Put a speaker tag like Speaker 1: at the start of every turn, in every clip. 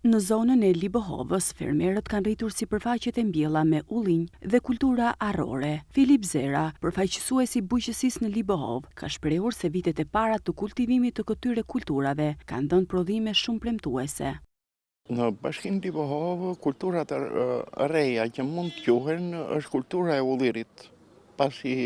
Speaker 1: Në zonën e Libohovës, fermerët kanë rritur sipërfaqet e mbjella me ullinj dhe kultura arrore. Filip Zera, përfaqësuesi i bujqësisë në Libohov, ka shprehur se vitet e para të kultivimit të këtyre kulturave kanë dhënë prodhime shumë premtuese.
Speaker 2: Në bashkinë Libohov, kulturat e reja që mund të quhen është kultura e ullirit, pasi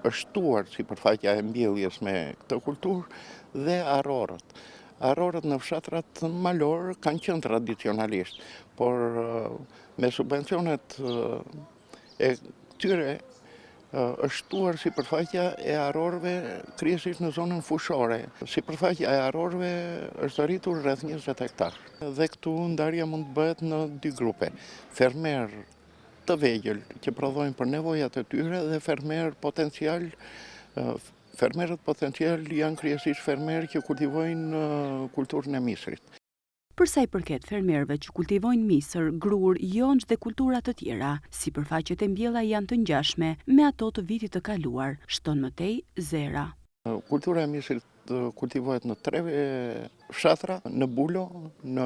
Speaker 2: është shtuar sipërfaqja e mbjelljes me këtë kulturë dhe arrorët. Arrorët në fshatrat malor kanë qenë tradicionalisht, por me subvencionet e këtyre është shtuar sipërfaqja e arrorëve kryesisht në zonën fushore. Sipërfaqja e arrorëve është arritur rreth 20 hektar. Dhe këtu ndarja mund të bëhet në dy grupe. Fermer të vegjël që prodhojnë për nevojat e tyre dhe fermer potencial. Fermerët potencial janë kryesisht fermerë që kultivojnë kulturën e misrit.
Speaker 1: Për sa i përket fermerëve që kultivojnë misër, grur, jonç dhe kultura të tjera, sipërfaqet e mbjella janë të ngjashme me ato të vitit të kaluar, shton mëtej Zera.
Speaker 2: Kultura e misrit kultivohet në 3 fshatra, në Bulo, në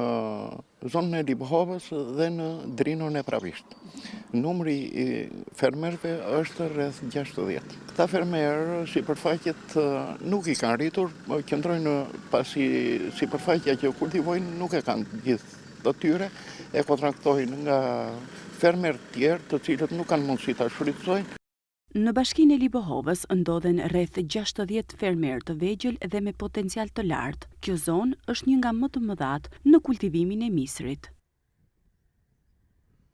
Speaker 2: zonën e Libohovës dhe në Drinon e Pravisht. Numri i fermerëve është rreth 60. Këta fermerë sipërfaqet nuk i kanë rritur, qëndrojnë pasi sipërfaqja që kultivojnë nuk e kanë gjithë të tyre, e kontraktojnë nga fermerë të tjerë të cilët nuk kanë mundësi ta shfrytëzojnë.
Speaker 1: Në bashkinë e Libohovës ndodhen rreth 60 fermerë të vegjël dhe me potencial të lartë. Kjo zonë është një nga më të mëdhat në kultivimin e misrit.